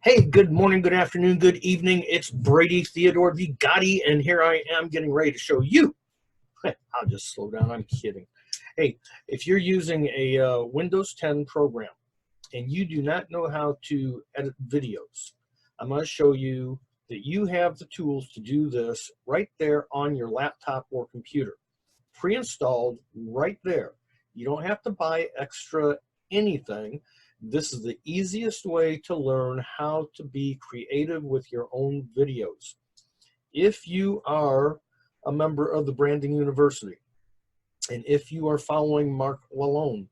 Hey, good morning, good afternoon, good evening. It's Brady Theodore V. Gotti, and here I am getting ready to show you. I'll just slow down, I'm kidding. Hey, if you're using a Windows 10 program and you do not know how to edit videos, I'm going to show you that you have the tools to do this right there on your laptop or computer. Pre-installed right there. You don't have to buy extra anything. This is the easiest way to learn how to be creative with your own videos. If you are a member of the Branding University, and if you are following Mark Wallone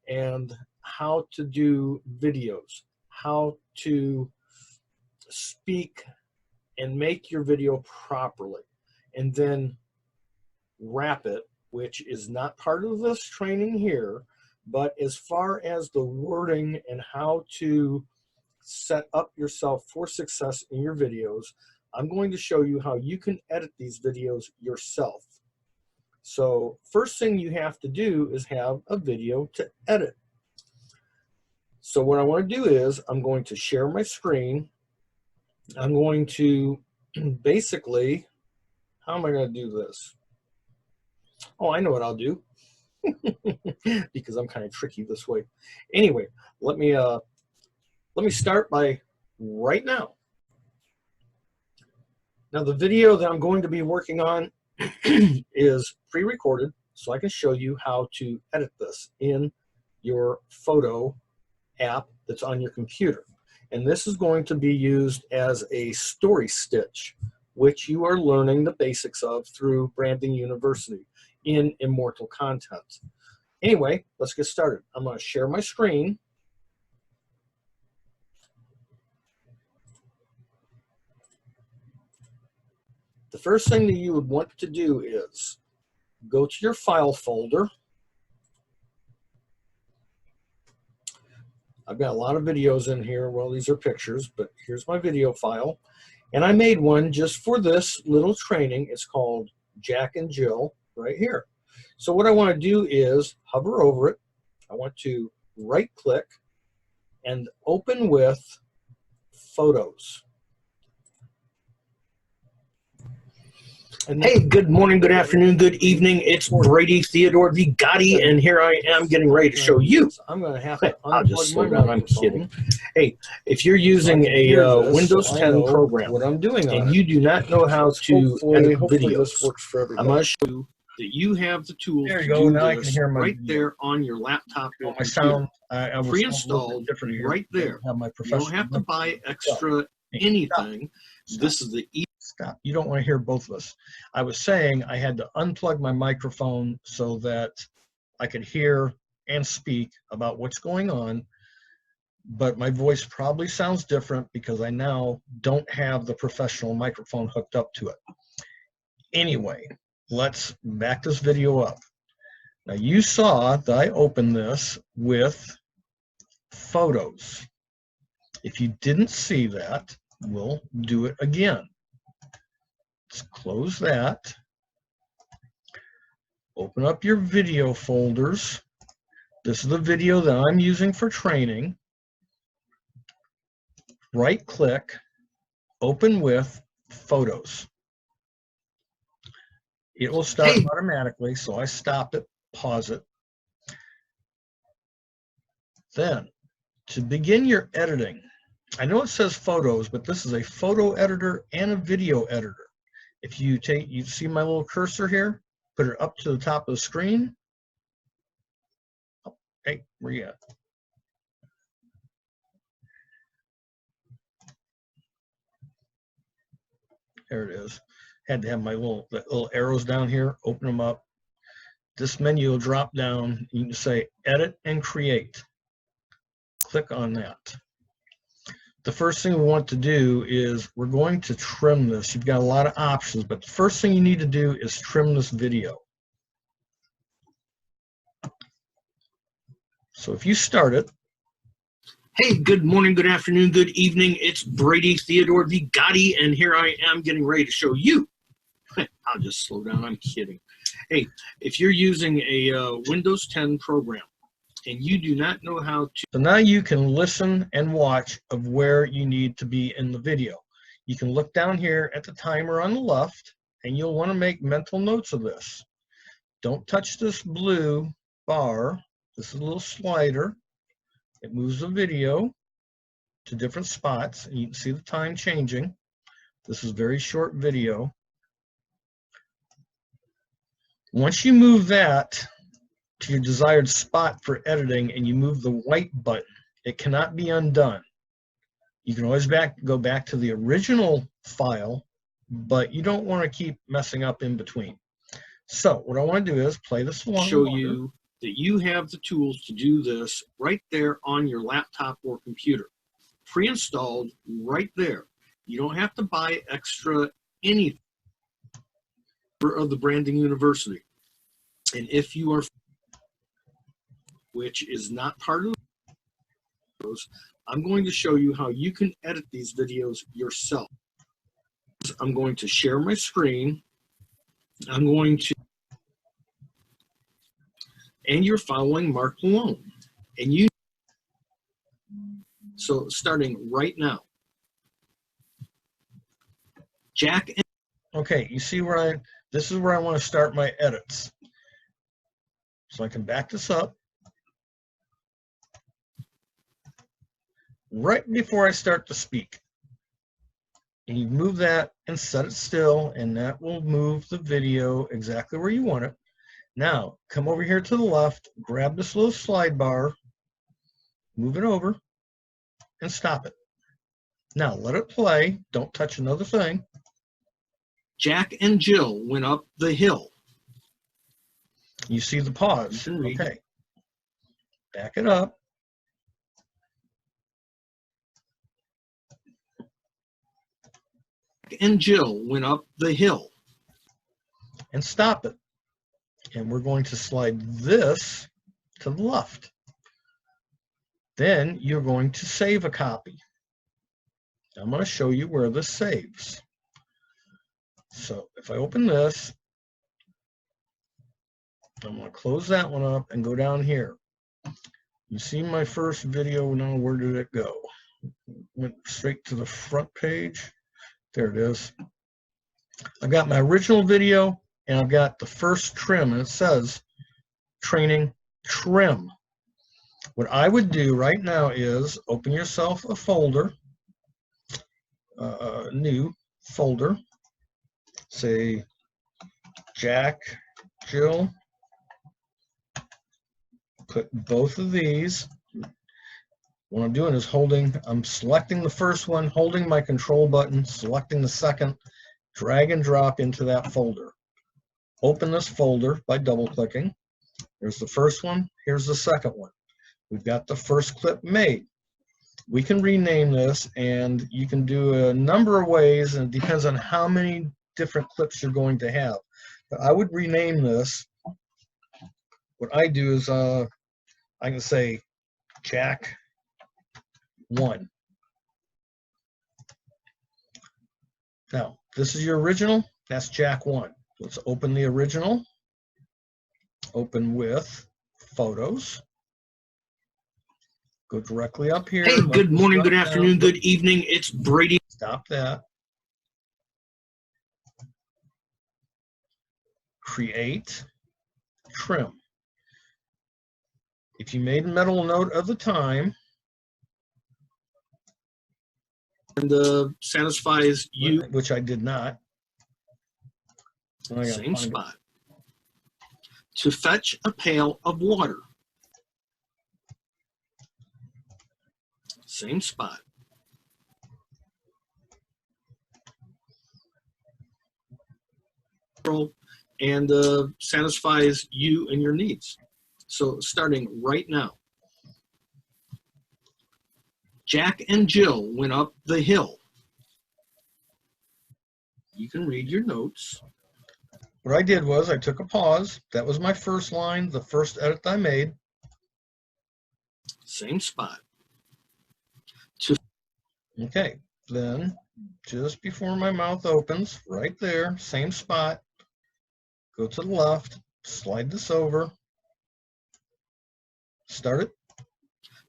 and how to do videos, how to speak and make your video properly, and then wrap it, which is not part of this training here, but as far as the wording and how to set up yourself for success in your videos, I'm going to show you how you can edit these videos yourself. So first thing you have to do is have a video to edit. So what I want to do is I'm going to share my screen. I'm going to basically, how am I going to do this? Oh, I know what I'll do. Because I'm kind of tricky this way. Anyway, let me start by right now. Now the video that I'm going to be working on is pre-recorded, so I can show you how to edit this in your photo app that's on your computer. And this is going to be used as a story stitch, which you are learning the basics of through Branding University in Immortal Content. Anyway, let's get started. I'm going to share my screen. The first thing that you would want to do is go to your file folder. I've got a lot of videos in here. Well, these are pictures, but here's my video file. And I made one just for this little training. It's called Jack and Jill right here. So what I want to do is hover over it. I want to right click and open with Photos. And hey, good morning, good afternoon, good evening. It's Brady Theodore V. Gotti, and here I am getting ready to show you. I'm going to have to I'll just slow down, I'm kidding. Hey, if you're using a Windows 10 program what I'm doing and you do not know how to edit videos, I'm going to show you that you have the tools to do this right there on your laptop or computer. Pre-installed right there. You don't have to buy extra anything. This is the Stop. You don't want to hear both of us. I was saying I had to unplug my microphone so that I could hear and speak about what's going on, but my voice probably sounds different because I now don't have the professional microphone hooked up to it. Anyway, let's back this video up. Now you saw that I opened this with Photos. If you didn't see that, we'll do it again. Let's close that. Open up your video folders. This is the video that I'm using for training. Right click, open with Photos. It will start automatically, so I stop it, pause it. Then, to begin your editing, I know it says Photos, but this is a photo editor and a video editor. If you see my little cursor here, put it up to the top of the screen. Oh, hey, where you at? There it is. Had to have my little arrows down here, open them up. This menu will drop down. You can say Edit and Create. Click on that. The first thing we want to do is we're going to trim this. You've got a lot of options, but the first thing you need to do is trim this video. So if you start it. Hey, good morning, good afternoon, good evening. It's Brady Theodore V. Gotti, and here I am getting ready to show you. I'll just slow down, I'm kidding. Hey, if you're using a Windows 10 program and you do not know how to. So now you can listen and watch of where you need to be in the video. You can look down here at the timer on the left, and you'll want to make mental notes of this. Don't touch this blue bar. This is a little slider. It moves the video to different spots, and you can see the time changing. This is a very short video. Once you move that to your desired spot for editing and you move the white button, it cannot be undone. You can always go back to the original file, but you don't want to keep messing up in between. So what I want to do is play this along. Show you that you have the tools to do this right there on your laptop or computer, pre-installed right there. You don't have to buy extra anything of the Branding University. And if you are, which is not part of those, I'm going to show you how you can edit these videos yourself. I'm going to share my screen. I'm going to, and you're following Mark Malone. And you, so starting right now. Jack and okay, you see where this is where I want to start my edits. So I can back this up. Right before I start to speak. And you move that and set it still, and that will move the video exactly where you want it. Now, come over here to the left, grab this little slide bar, move it over, and stop it. Now, let it play. Don't touch another thing. Jack and Jill went up the hill. You see the pause. Okay. Back it up. Jack and Jill went up the hill. And stop it. And we're going to slide this to the left. Then you're going to save a copy. I'm going to show you where this saves. So if I open this, I'm going to close that one up and go down here. You see my first video now, where did it go? Went straight to the front page. There it is. I've got my original video and I've got the first trim, and it says training trim. What I would do right now is open yourself a folder, new folder, say Jack, Jill, put both of these. What I'm doing is I'm selecting the first one, holding my control button, selecting the second, drag and drop into that folder. Open this folder by double clicking. Here's the first one, here's the second one. We've got the first clip made. We can rename this, and you can do a number of ways, and it depends on how many different clips you're going to have. But I would rename this. What I do is I can say Jack 1. Now, this is your original. That's Jack 1. Let's open the original. Open with photos. Go directly up here. Hey, good morning, good afternoon, good evening. It's Brady. Stop that. Create, trim. If you made a mental note of the time, and satisfies you, which I did not. Same spot. To fetch a pail of water. Same spot. And satisfies you and your needs. So starting right now. Jack and Jill went up the hill. You can read your notes. What I did was I took a pause. That was my first line, the first edit I made. Same spot. Okay, then just before my mouth opens, right there, same spot, go to the left, slide this over, Start it.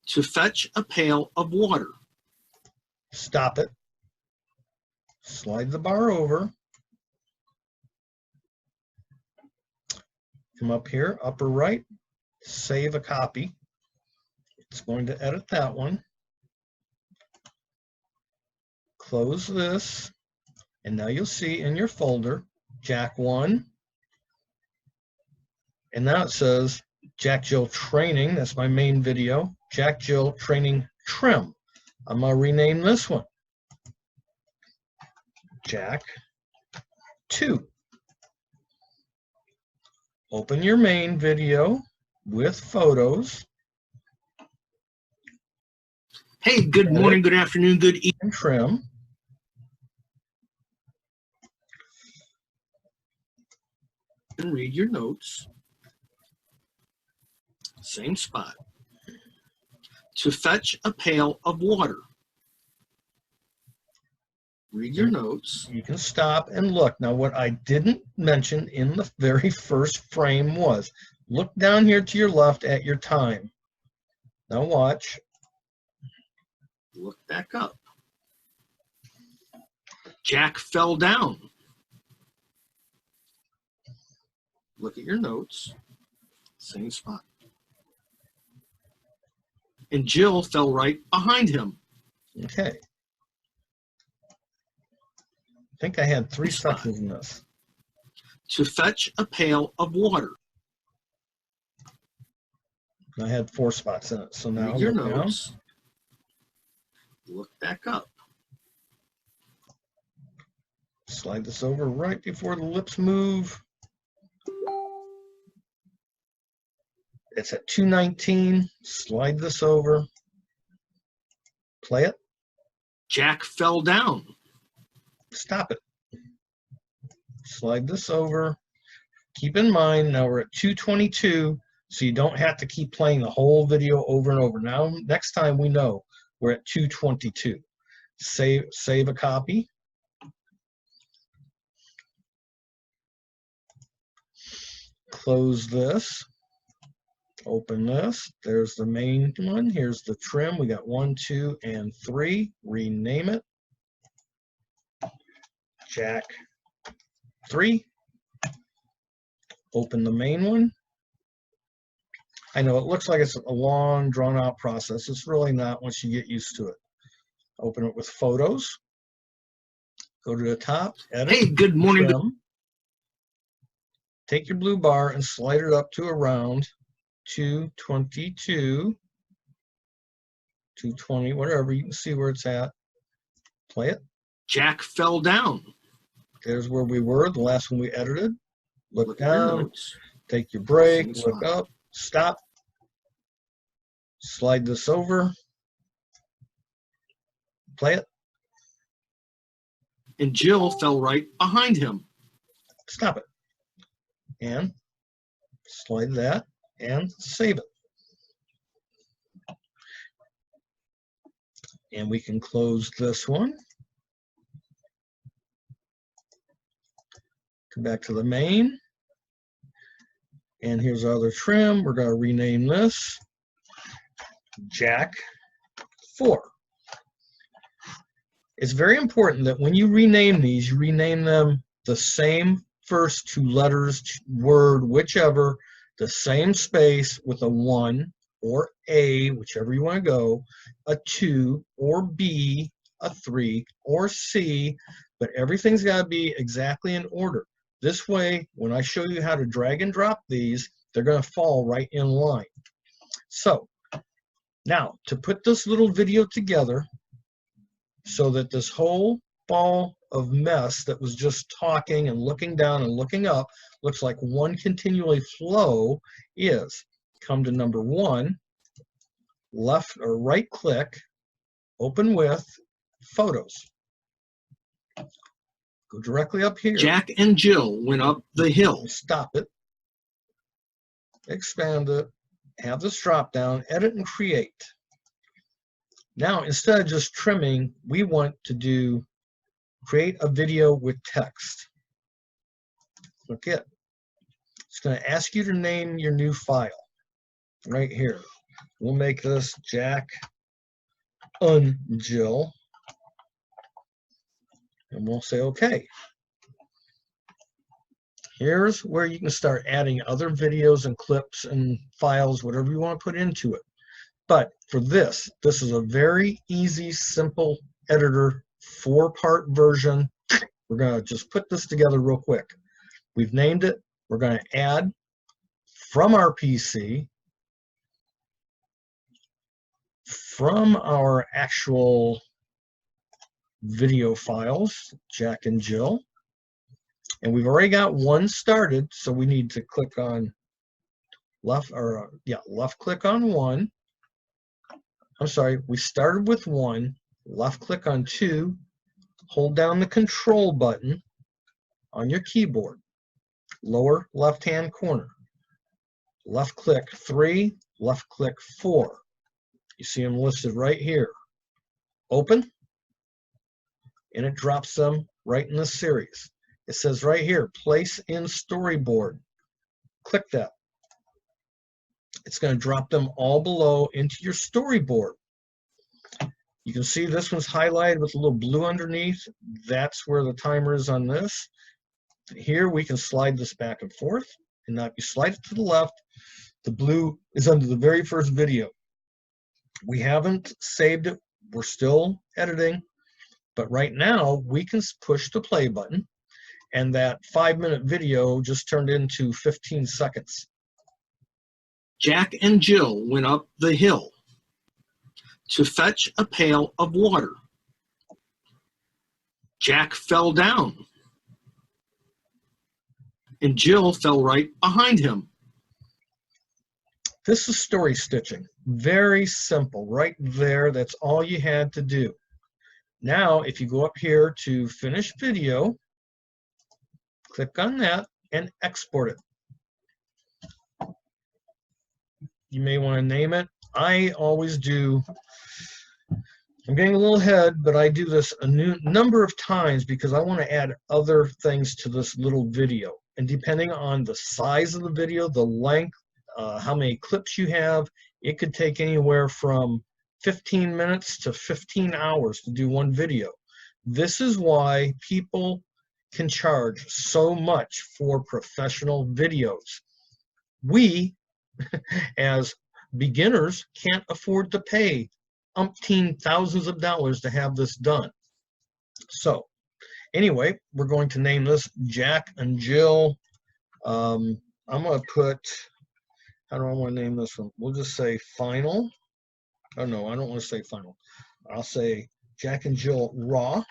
To fetch a pail of water. Stop it. Slide the bar over. Come up here, upper right, save a copy. It's going to edit that one. Close this, and now you'll see in your folder, Jack 1. And now it says Jack Jill Training. That's my main video. Jack Jill Training Trim. I'm going to rename this one Jack 2. Open your main video with photos. Hey, good morning, good afternoon, good evening. And trim. And read your notes. Same spot. To fetch a pail of water. Read your notes. You can stop and look. Now, what I didn't mention in the very first frame was, look down here to your left at your time. Now watch. Look back up. Jack fell down. Look at your notes. Same spot. And Jill fell right behind him. Okay. I think I had 3 sections in this. To fetch a pail of water. I had 4 spots in it. So now Read your look down. notes. Look back up. Slide this over right before the lips move. It's at 2:19. Slide this over. Play it. Jack fell down. Stop it. Slide this over. Keep in mind, now we're at 2:22, so you don't have to keep playing the whole video over and over. Now, next time we know we're at 2:22. Save a copy. Close this. Open this. There's the main one. Here's the trim. We got 1, 2, and 3. Rename it. Jack 3. Open the main one. I know it looks like it's a long, drawn-out process. It's really not once you get used to it. Open it with photos. Go to the top. Edit. Hey, good morning. Trim. Take your blue bar and slide it up to around 222, 220, whatever. You can see where it's at. Play it. Jack fell down. There's where we were, the last one we edited. Look at your down, notes. take your break, Same look spot. up, stop, slide this over, play it, And Jill fell right behind him. stop it, and slide that, and save it. And we can close this one. Come back to the main. And here's our other trim. We're going to rename this Jack 4. It's very important that when you rename these, you rename them the same first 2 letters, word, whichever, the same space with a 1 or A, whichever you want to go, a 2 or B, a 3 or C, but everything's got to be exactly in order. This way, when I show you how to drag and drop these, they're going to fall right in line. So, now, to put this little video together so that this whole ball of mess that was just talking and looking down and looking up looks like one continually flow is, come to number 1, left or right click, open with photos. Go directly up here. Jack and Jill went up the hill. Stop it. Expand it. Have this drop down. Edit and create. Now, instead of just trimming, we want to create a video with text. Look it. It's going to ask you to name your new file right here. We'll make this Jack and Jill, and we'll say okay. Here's where you can start adding other videos and clips and files, whatever you want to put into it. But for this is a very easy, simple editor, 4-part version. We're going to just put this together real quick. We've named it. We're going to add from our PC, from our actual video files, Jack and Jill. And we've already got one started, so we need to click on left click on one. I'm sorry, we started with one, left click on two, hold down the control button on your keyboard, lower left hand corner, left click 3, left click 4. You see them listed right here. Open, and it drops them right in the series. It says right here, place in storyboard. Click that. It's going to drop them all below into your storyboard. You can see this one's highlighted with a little blue underneath. That's where the timer is on this. Here we can slide this back and forth. And now if you slide it to the left, the blue is under the very first video. We haven't saved it. We're still editing. But right now, we can push the play button. And that 5-minute video just turned into 15 seconds. Jack and Jill went up the hill to fetch a pail of water. Jack fell down, and Jill fell right behind him. This is story stitching. Very simple. Right there, that's all you had to do. Now, if you go up here to finish video, click on that and export it. You may want to name it. I always do. I'm getting a little ahead, but I do this a number of times because I want to add other things to this little video. And depending on the size of the video, the length, how many clips you have, it could take anywhere from 15 minutes to 15 hours to do one video. This is why people can charge so much for professional videos. We, as beginners, can't afford to pay umpteen thousands of dollars to have this done. So anyway, we're going to name this Jack and Jill. I'm going to put, how do I want to name this one? We'll just say final. Oh no, I don't want to say final. I'll say Jack and Jill Raw,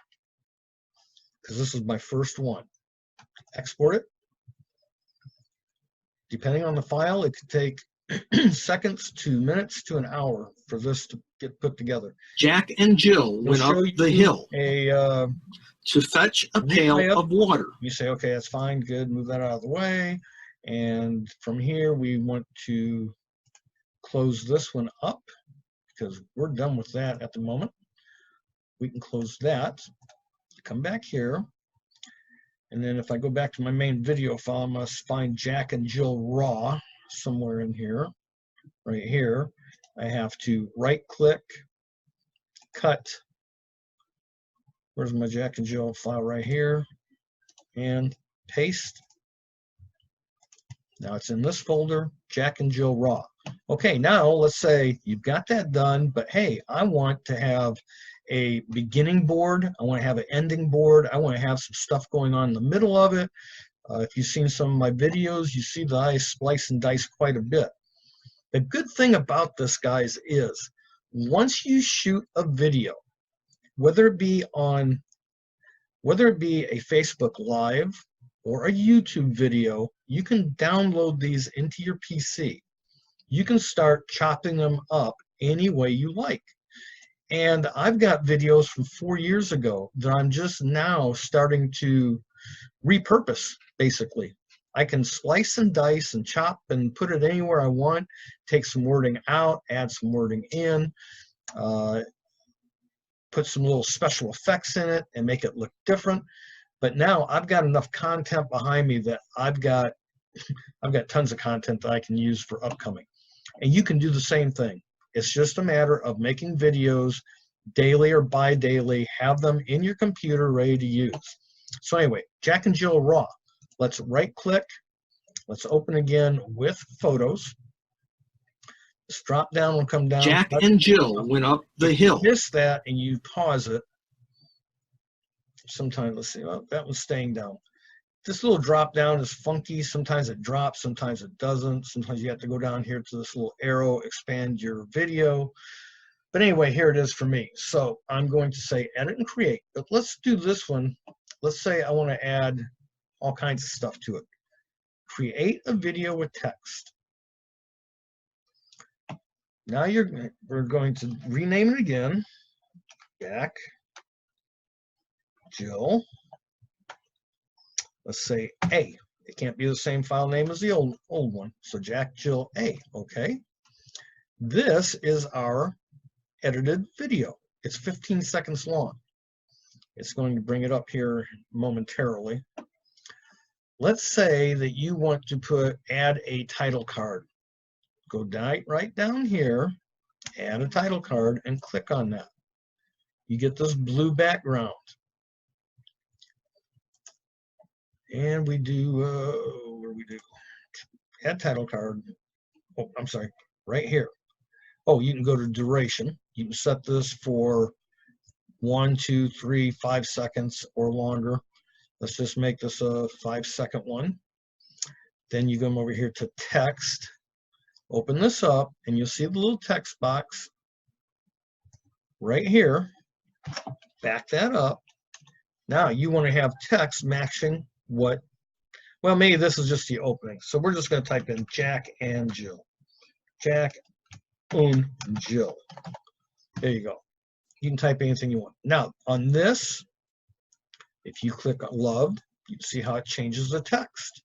because this is my first one. Export it. Depending on the file, it could take seconds to minutes to an hour for this to get put together. Jack and Jill went up the hill to fetch a pail of water. You say, okay, that's fine, good, move that out of the way. And from here, we want to close this one up because we're done with that at the moment. We can close that, come back here. And then if I go back to my main video file, I must find Jack and Jill Raw somewhere in here. Right here, I have to right click, cut. Where's my Jack and Jill file? Right here, and paste. Now it's in this folder, Jack and Jill Raw. Okay, now let's say you've got that done, but hey, I want to have a beginning board, I want to have an ending board, I want to have some stuff going on in the middle of it. If you've seen some of my videos, you see that I splice and dice quite a bit. The good thing about this, guys, is once you shoot a video, whether it be a Facebook Live or a YouTube video, you can download these into your PC. You can start chopping them up any way you like. And I've got videos from 4 years ago that I'm just now starting to repurpose, basically. I can slice and dice and chop and put it anywhere I want, take some wording out, add some wording in, put some little special effects in it and make it look different. But now I've got enough content behind me that I've got tons of content that I can use for upcoming. And you can do the same thing. It's just a matter of making videos daily or bi-daily, have them in your computer ready to use. So anyway, Jack and Jill Raw. Let's right click. Let's open again with photos. This drop down will come down. Jack and Jill went up the hill. Miss that and you pause it. Sometimes, let's see, oh, that was staying down. This little drop down is funky. Sometimes it drops, sometimes it doesn't. Sometimes you have to go down here to this little arrow, expand your video. But anyway, here it is for me. So I'm going to say edit and create. But let's do this one. Let's say I want to add all kinds of stuff to it. Create a video with text. Now we're going to rename it again. Jack, Jill. Let's say A. It can't be the same file name as the old one. So Jack, Jill, A. Okay. This is our edited video. It's 15 seconds long. It's going to bring it up here momentarily. Let's say that you want to add a title card. Go right down here, add a title card, and click on that. You get this blue background. And we do, where we do? Add title card. Oh, I'm sorry, right here. Oh, you can go to duration. You can set this for 1, 2, 3, 5 seconds or longer. Let's just make this a 5-second one. Then you come over here to text. Open this up, and you'll see the little text box right here. Back that up. Now you want to have text matching what, well, maybe this is just the opening. So we're just going to type in Jack and Jill. Jack and Jill. There you go. You can type anything you want. Now, on this, if you click on loved, you can see how it changes the text.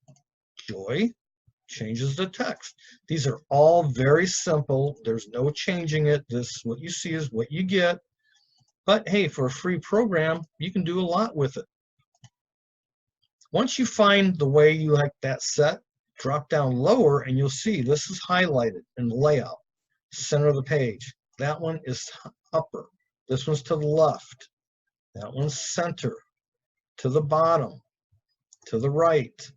Joy changes the text. These are all very simple. There's no changing it. This, what you see is what you get. But hey, for a free program, you can do a lot with it. Once you find the way you like that set, drop down lower and you'll see this is highlighted in the layout. Center of the page. That one is upper. This one's to the left. That one's center. To the bottom. To the right.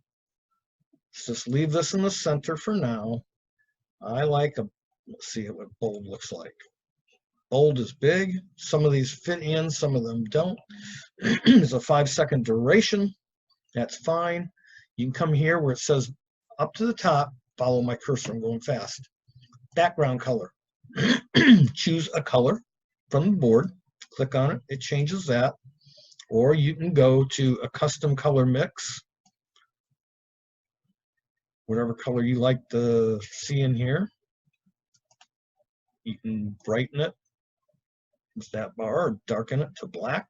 Let's just leave this in the center for now. I like let's see what bold looks like. Bold is big. Some of these fit in, some of them don't. There's a 5-second duration. That's fine. You can come here where it says up to the top, follow my cursor, I'm going fast. Background color. Choose a color from the board. Click on it. It changes that. Or you can go to a custom color mix. Whatever color you like to see in here. You can brighten it with that bar or darken it to black.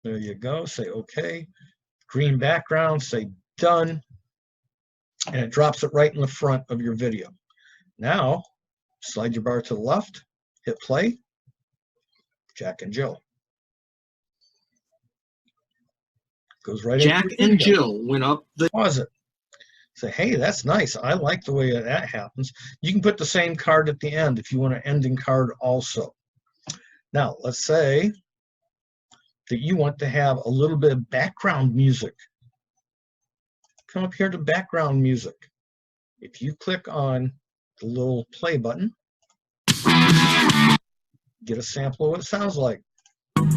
There you go. Say OK. Green background. Say done. And it drops it right in the front of your video. Now, slide your bar to the left. Hit play. Jack and Jill. Goes right Jack into and Jill went up the. Pause it. Say, hey, that's nice. I like the way that happens. You can put the same card at the end if you want an ending card also. Now, let's say that you want to have a little bit of background music. Come up here to background music. If you click on the little play button, get a sample of what it sounds like. You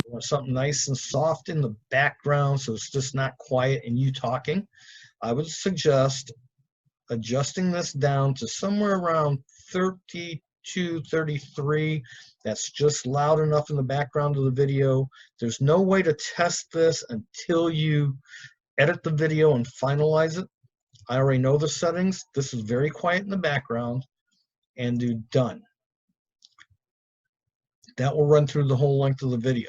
want something nice and soft in the background so it's just not quiet and you talking. I would suggest adjusting this down to somewhere around 32, 33. That's just loud enough in the background of the video. There's no way to test this until you edit the video and finalize it. I already know the settings. This is very quiet in the background. And do done. That will run through the whole length of the video.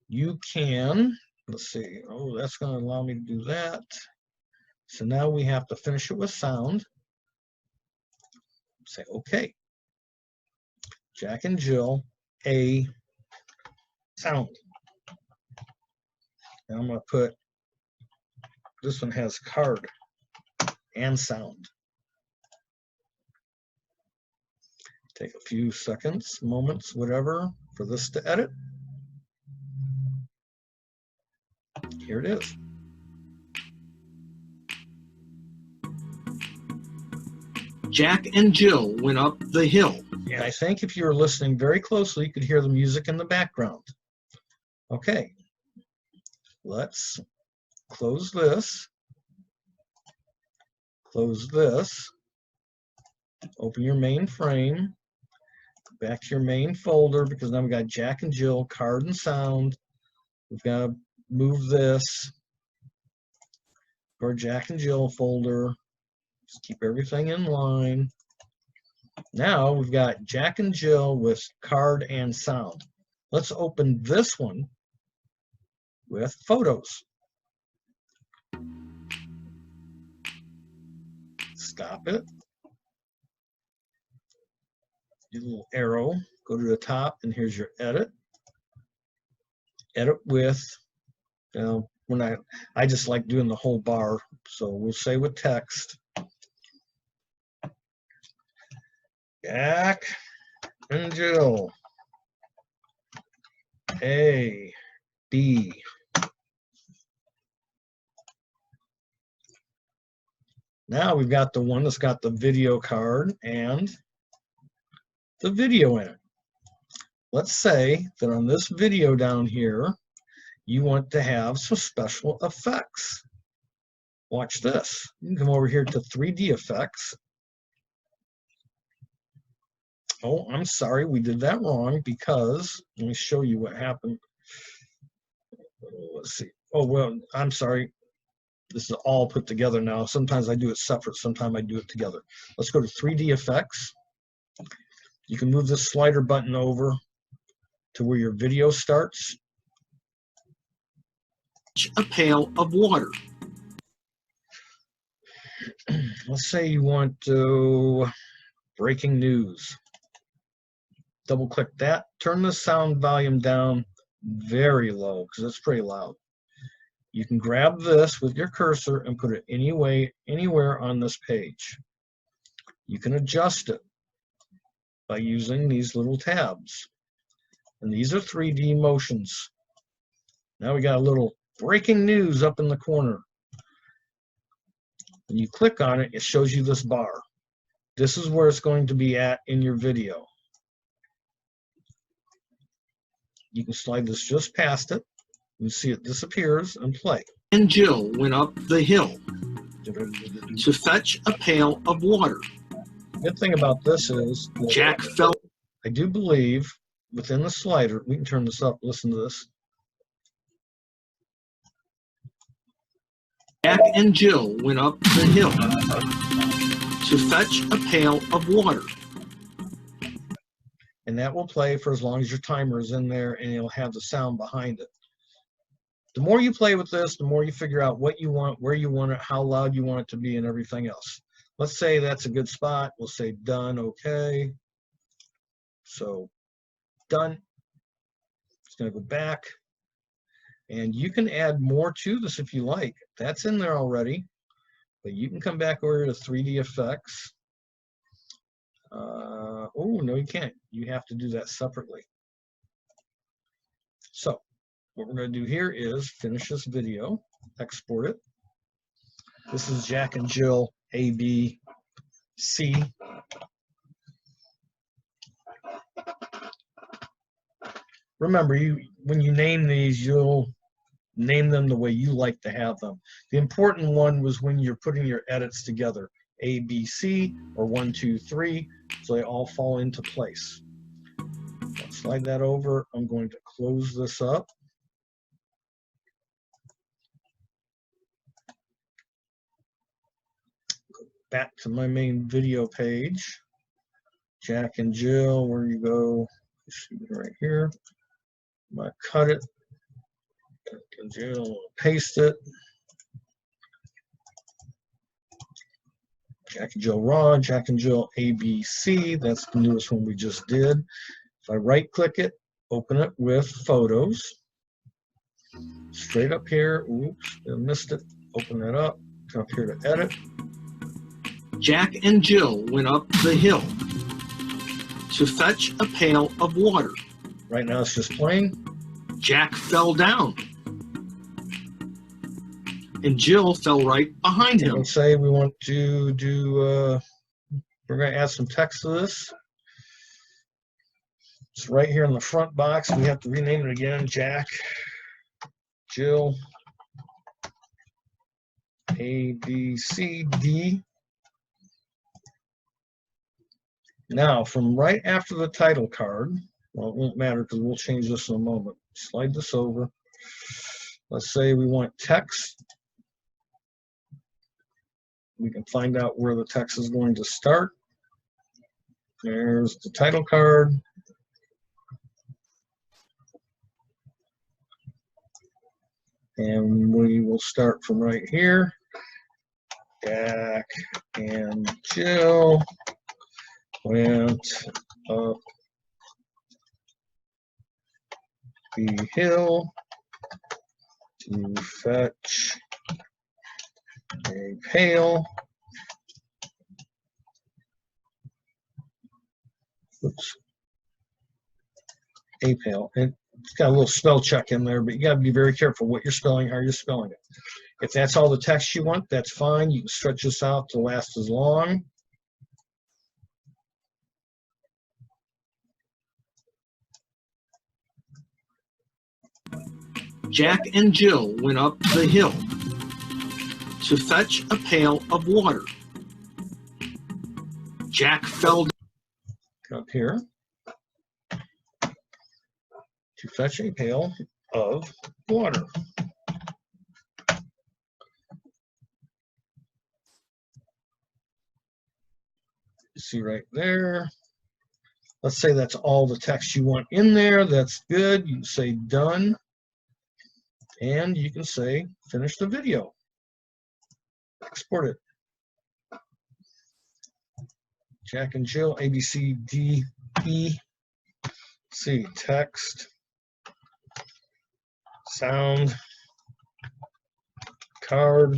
You can, let's see, oh, that's going to allow me to do that. So now we have to finish it with sound. Say OK. Jack and Jill, a sound. And I'm going to put, this one has card and sound. Take a few seconds, moments, whatever, for this to edit. Here it is. Jack and Jill went up the hill. And I think if you were listening very closely, you could hear the music in the background. Okay, let's close this. Close this. Open your main frame. Back to your main folder, because now we've got Jack and Jill, card and sound. We've got to move this to our Jack and Jill folder. Just keep everything in line. Now we've got Jack and Jill with card and sound. Let's open this one with photos. Stop it. Do a little arrow, go to the top, and here's your edit. Edit with, I just like doing the whole bar, so we'll say with text. Jack and Jill, A, B. Now we've got the one that's got the video card and the video in it. Let's say that on this video down here, you want to have some special effects. Watch this. You can come over here to 3D effects. Oh, I'm sorry, we did that wrong, because let me show you what happened. Let's see. Oh, well, I'm sorry. This is all put together now. Sometimes I do it separate, sometimes I do it together. Let's go to 3D effects. You can move this slider button over to where your video starts. A pail of water. Let's say you want to breaking news. Double click that. Turn the sound volume down very low, because it's pretty loud. You can grab this with your cursor and put it anywhere on this page. You can adjust it by using these little tabs. And these are 3D motions. Now we got a little breaking news up in the corner. When you click on it, it shows you this bar. This is where it's going to be at in your video. You can slide this just past it. You see it disappears and play. And Jill went up the hill to fetch a pail of water. Good thing about this is Jack fell. I do believe within the slider, we can turn this up, listen to this. Jack and Jill went up the hill to fetch a pail of water. And that will play for as long as your timer is in there, and it'll have the sound behind it. The more you play with this, the more you figure out what you want, where you want it, how loud you want it to be, and everything else. Let's say that's a good spot. We'll say done, okay. So done. It's going to go back. And you can add more to this if you like. That's in there already. But you can come back over to 3D effects. Oh, no, you can't. You have to do that separately. So what we're going to do here is finish this video, export it. This is Jack and Jill A, B, C. Remember, when you name these, you'll name them the way you like to have them. The important one was when you're putting your edits together, A, B, C, or 1, 2, 3, so they all fall into place. I'll slide that over. I'm going to close this up. Go back to my main video page. Jack and Jill, where you go, right here. I'm going to cut it. Jack and Jill, paste it. Jack and Jill Raw, Jack and Jill ABC. That's the newest one we just did. If I right click it, open it with photos. Straight up here, oops, I missed it. Open that up, come up here to edit. Jack and Jill went up the hill to fetch a pail of water. Right now it's just plain. Jack fell down, and Jill fell right behind him. Let's say we want to do, we're going to add some text to this. It's right here in the front box. We have to rename it again. Jack, Jill, A, B, C, D. Now, from right after the title card, well, it won't matter because we'll change this in a moment. Slide this over. Let's say we want text. We can find out where the text is going to start. There's the title card. And we will start from right here. Jack and Jill went up the hill to fetch a pail. Oops. A pail. And it's got a little spell check in there, but you got to be very careful what you're spelling, how you're spelling it. If that's all the text you want, that's fine. You can stretch this out to last as long. Jack and Jill went up the hill to fetch a pail of water. Jack fell Up here to fetch a pail of water. See right there. Let's say that's all the text you want in there. That's good. You can say done. And you can say finish the video. Export it. Jack and Jill, A, B, C, D, E. See, text, sound, card.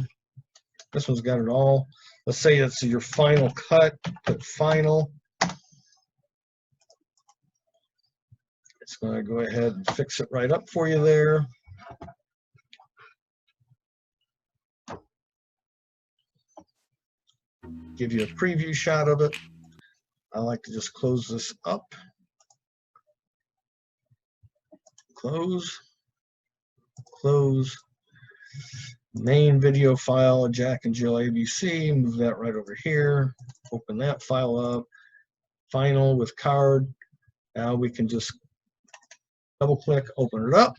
This one's got it all. Let's say it's your final cut. Put final. It's going to go ahead and fix it right up for you there. Give you a preview shot of it. I like to just close this up. Close. Close. Main video file, Jack and Jill ABC. Move that right over here. Open that file up. Final with card. Now we can just double click, open it up.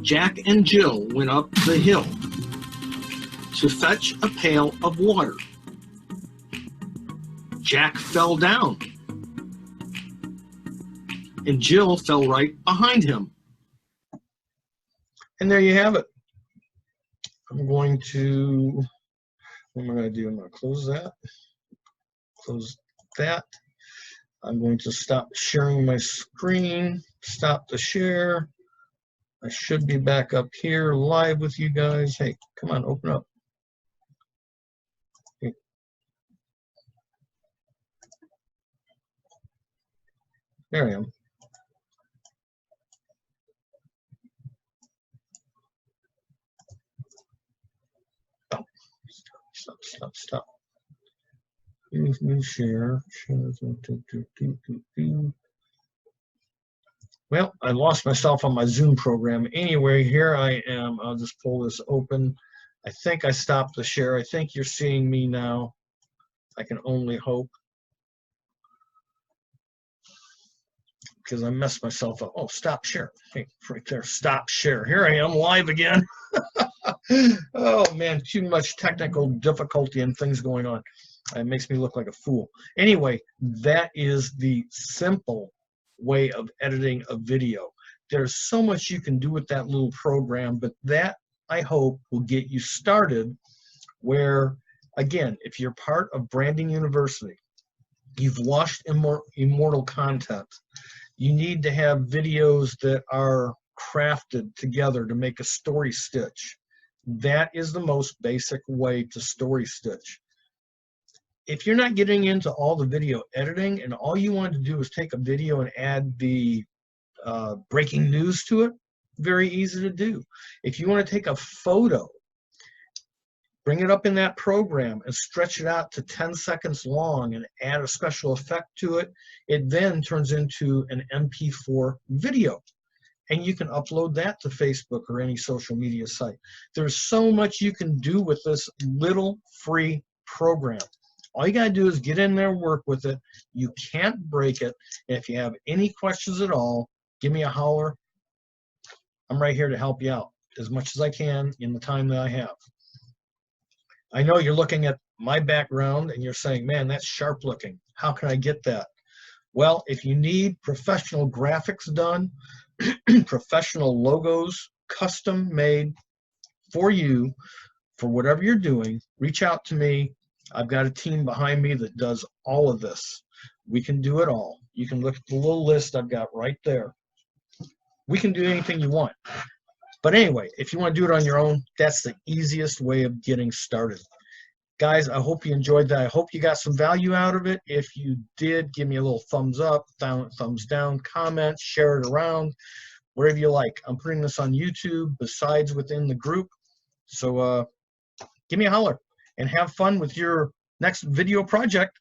Jack and Jill went up the hill to fetch a pail of water. Jack fell down, and Jill fell right behind him. And there you have it. I'm going to, what am I going to do? I'm going to close that. Close that. I'm going to stop sharing my screen. Stop the share. I should be back up here live with you guys. Hey, come on, open up. Hey. There I am. Oh, stop. New share. Well, I lost myself on my Zoom program. Anyway, here I am. I'll just pull this open. I think I stopped the share. I think you're seeing me now. I can only hope. Because I messed myself up. Oh, stop share. Hey, right there. Stop share. Here I am live again. Oh, man, too much technical difficulty and things going on. It makes me look like a fool. Anyway, that is the simple way of editing a video. There's so much you can do with that little program, but that, I hope, will get you started where, again, if you're part of Branding University, you've watched immortal content, you need to have videos that are crafted together to make a story stitch. That is the most basic way to story stitch. If you're not getting into all the video editing and all you want to do is take a video and add the breaking news to it, very easy to do. If you want to take a photo, bring it up in that program and stretch it out to 10 seconds long and add a special effect to it, it then turns into an MP4 video. And you can upload that to Facebook or any social media site. There's so much you can do with this little free program. All you gotta do is get in there, work with it. You can't break it. And if you have any questions at all, give me a holler. I'm right here to help you out as much as I can in the time that I have. I know you're looking at my background and you're saying, man, that's sharp looking. How can I get that? Well, if you need professional graphics done, professional logos, custom made for you, for whatever you're doing, reach out to me. I've got a team behind me that does all of this. We can do it all. You can look at the little list I've got right there. We can do anything you want. But anyway, if you want to do it on your own, that's the easiest way of getting started. Guys, I hope you enjoyed that. I hope you got some value out of it. If you did, give me a little thumbs up, thumbs down, comment, share it around, wherever you like. I'm putting this on YouTube besides within the group. So give me a holler and have fun with your next video project.